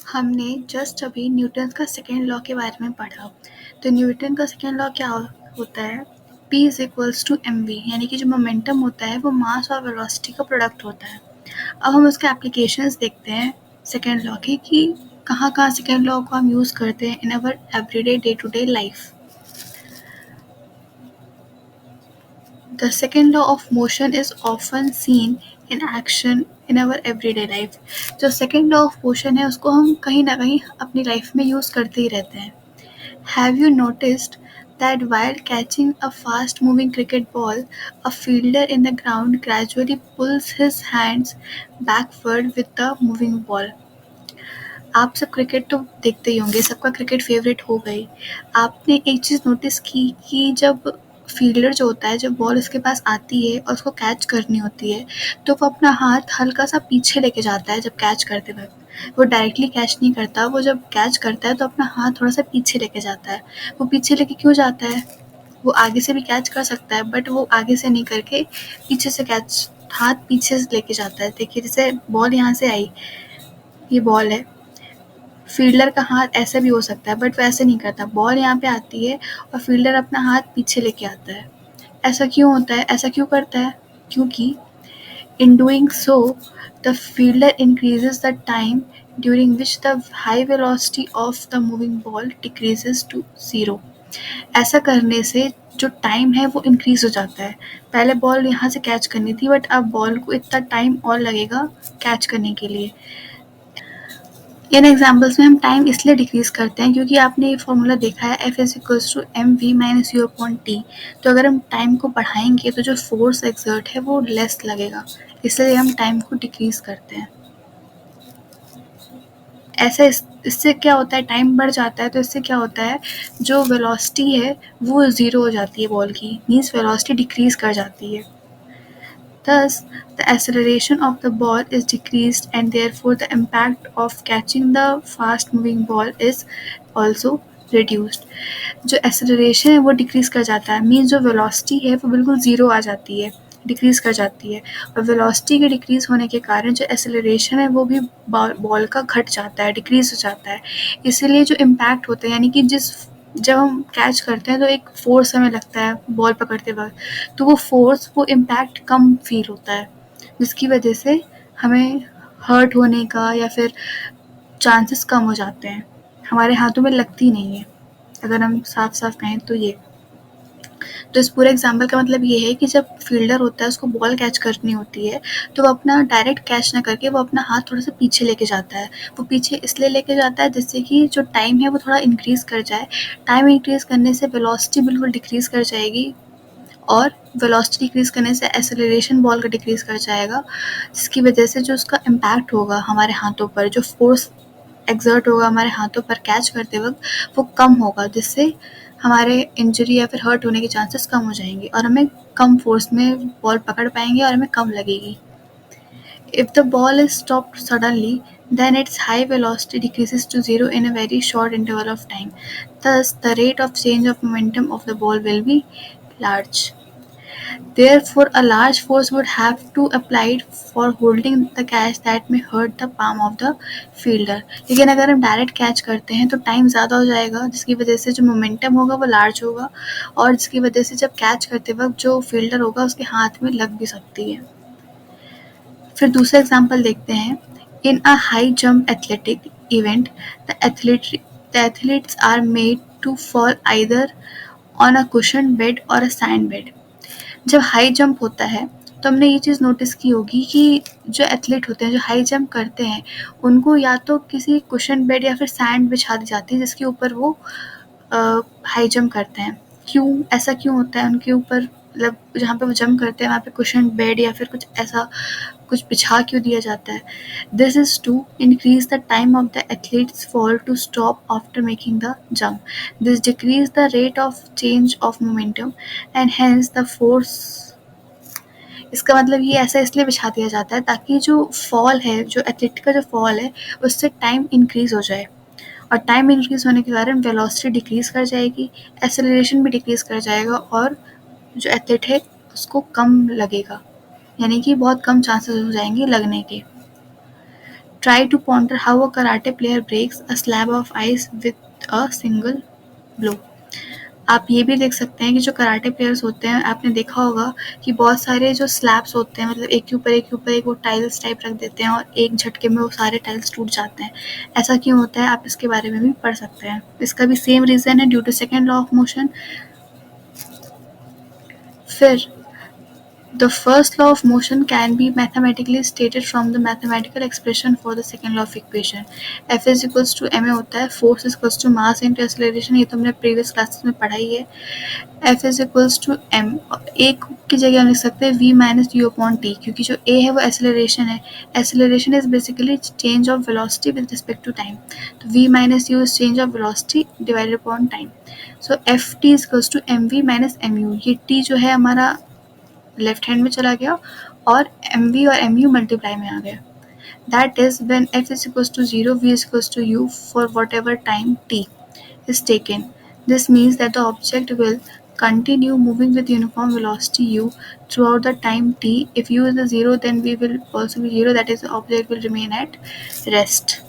हमने जस्ट अभी न्यूटन का सेकेंड लॉ के बारे में पढ़ा। तो न्यूटन का सेकेंड लॉ क्या होता है? P is equals to M V, यानी कि जो मोमेंटम होता है वो मास और वेलोसिटी का प्रोडक्ट होता है। अब हम उसके एप्लीकेशंस देखते हैं सेकेंड लॉ की, कि कहाँ कहाँ सेकेंड लॉ को हम यूज़ करते हैं in our everyday day to day life. The second law of motion is often seen in action in our everyday life. जो second law of motion है उसको हम कहीं ना कहीं अपनी लाइफ में यूज़ करते ही रहते हैं। Have you noticed that while catching a fast moving cricket ball, a fielder in the ground gradually pulls his hands backward with the moving ball? आप सब क्रिकेट तो देखते ही होंगे, सबका क्रिकेट फेवरेट हो गई। आपने एक चीज़ नोटिस की कि जब फील्डर जो होता है, जब बॉल उसके पास आती है और उसको कैच करनी होती है, तो वो अपना हाथ हल्का सा पीछे लेके जाता है जब कैच करते वक्त। वो डायरेक्टली कैच नहीं करता, वो जब कैच करता है तो अपना हाथ थोड़ा सा पीछे लेके जाता है। वो पीछे लेके क्यों जाता है? वो आगे से भी कैच कर सकता है, बट वो आगे से नहीं करके पीछे से कैच, हाथ पीछे से लेके जाता है। देखिए, जैसे बॉल यहाँ से आई, ये बॉल है, फील्डर का हाथ ऐसे भी हो सकता है, बट वो ऐसे नहीं करता। बॉल यहाँ पे आती है और फील्डर अपना हाथ पीछे लेके आता है। ऐसा क्यों होता है? ऐसा क्यों करता है? क्योंकि in doing so, the fielder increases the time during which the high velocity of the moving ball decreases to zero. ऐसा करने से जो टाइम है वो इंक्रीज हो जाता है। पहले बॉल यहाँ से कैच करनी थी, बट अब बॉल को इतना टाइम और लगेगा कैच करने के लिए। इन एग्जाम्पल्स में हम टाइम इसलिए डिक्रीज करते हैं क्योंकि आपने ये फॉर्मूला देखा है, F is equals to M V minus U upon T. तो अगर हम टाइम को बढ़ाएंगे तो जो फोर्स एक्सर्ट है वो लेस लगेगा, इसलिए हम टाइम को डिक्रीज करते हैं। ऐसे इससे क्या होता है, टाइम बढ़ जाता है तो इससे क्या होता है, जो वेलोसिटी है वो ज़ीरो हो जाती है बॉल की, मीन्स वेलोसिटी डिक्रीज कर जाती है। Thus, the acceleration of the ball is decreased and therefore the impact of catching the fast-moving ball is also reduced. जो acceleration है वो decrease कर जाता है, मीन्स जो velocity है वो बिल्कुल ज़ीरो आ जाती है, डिक्रीज़ कर जाती है। और वेलोसिटी के डिक्रीज़ होने के कारण जो एक्सेलरेशन है वो भी बॉल का घट जाता है, डिक्रीज़ हो जाता है। इसीलिए जो इम्पैक्ट होता है, यानी कि जब हम कैच करते हैं तो एक फ़ोर्स हमें लगता है बॉल पकड़ते वक़्त, तो वो फ़ोर्स, वो इम्पैक्ट कम फ़ील होता है, जिसकी वजह से हमें हर्ट होने का या फिर चांसेस कम हो जाते हैं, हमारे हाथों में लगती नहीं है, अगर हम साफ-साफ कहें तो ये। तो इस पूरे एग्जाम्पल का मतलब ये है कि जब फील्डर होता है उसको बॉल कैच करनी होती है, तो वो अपना डायरेक्ट कैच ना करके वो अपना हाथ थोड़ा सा पीछे लेके जाता है। वो पीछे इसलिए लेके जाता है जिससे कि जो टाइम है वो थोड़ा इंक्रीज़ कर जाए। टाइम इंक्रीज़ करने से वेलोसिटी बिल्कुल डिक्रीज़ कर जाएगी, और वेलोसिटी डिक्रीज़ करने से एक्सेलरेशन बॉल का डिक्रीज़ कर जाएगा, जिसकी वजह से जो उसका इम्पैक्ट होगा हमारे हाथों पर, जो फोर्स एक्सर्ट होगा हमारे हाथों पर कैच करते वक्त, वो कम होगा, जिससे हमारे इंजरी या फिर हर्ट होने के चांसेस कम हो जाएंगे और हमें कम फोर्स में बॉल पकड़ पाएंगे और हमें कम लगेगी। If the ball is stopped suddenly, then its high velocity decreases to zero in a very short interval of time. Thus, the rate of change of momentum of the ball will be large. Therefore, a large force would have to applied for holding the catch that may hurt the palm of the fielder. लेकिन अगर हम direct catch करते हैं तो time ज़्यादा हो जाएगा, जिसकी वजह से जो मोमेंटम होगा वो लार्ज होगा, और जिसकी वजह से जब कैच करते वक्त जो फील्डर होगा उसके हाथ में लग भी सकती है। फिर दूसरा एग्जाम्पल देखते हैं। In a high jump athletic event, the athletes are made to fall either on a cushion bed और अ सैंड बेड। जब हाई जंप होता है तो हमने ये चीज़ नोटिस की होगी कि जो एथलीट होते हैं, जो हाई जंप करते हैं, उनको या तो किसी कुशन बेड या फिर सैंड बिछा दी जाती है जिसके ऊपर वो हाई जंप करते हैं। क्यों ऐसा क्यों होता है? उनके ऊपर, मतलब जहाँ पे वो जंप करते हैं वहाँ पे कुशन बेड या फिर कुछ ऐसा कुछ बिछा क्यों दिया जाता है? This is to increase the time of the athletes fall to stop after making the jump. This decrease the rate of change of momentum and hence the force. इसका मतलब ये ऐसा इसलिए बिछा दिया जाता है ताकि जो फॉल है, जो एथलीट का जो फॉल है, उससे टाइम इंक्रीज हो जाए, और टाइम इंक्रीज होने के कारण वेलोसिटी डिक्रीज कर जाएगी, एक्सेलरेशन भी डिक्रीज कर जाएगा, और जो एथलीट है उसको कम लगेगा, यानी कि बहुत कम चांसेस हो जाएंगे लगने के। Try to ponder how a karate player breaks a slab of ice with a single blow. आप ये भी देख सकते हैं कि जो कराटे प्लेयर्स होते हैं, आपने देखा होगा कि बहुत सारे जो स्लैब्स होते हैं, मतलब एक के ऊपर एक के ऊपर एक वो टाइल्स टाइप रख देते हैं और एक झटके में वो सारे टाइल्स टूट जाते हैं। ऐसा क्यों होता है, आप इसके बारे में भी पढ़ सकते हैं। इसका भी सेम रीज़न है, due to second law of motion. फिर the first law of motion can be mathematically stated from the mathematical expression for the second law of equation. F is equals to ma होता है, force is equals to mass into acceleration, ये तो हमने previous classes में पढ़ा ही है। F is equals to m, एक की जगह हम लिख सकते हैं v minus u upon t, क्योंकि जो a है वो acceleration है। Acceleration is basically change of velocity with respect to time, तो v minus u is change of velocity divided upon time. So ft is equals to mv minus mu, ये t जो है हमारा left hand में चला गया और M V और एम यू मल्टीप्लाई में आ गया। That is when F is equals to 0, v is equals to u for whatever time t is taken. This means that the object will continue moving with uniform velocity u throughout the time t. If u is 0, then v will also be 0, that is the object will remain at rest.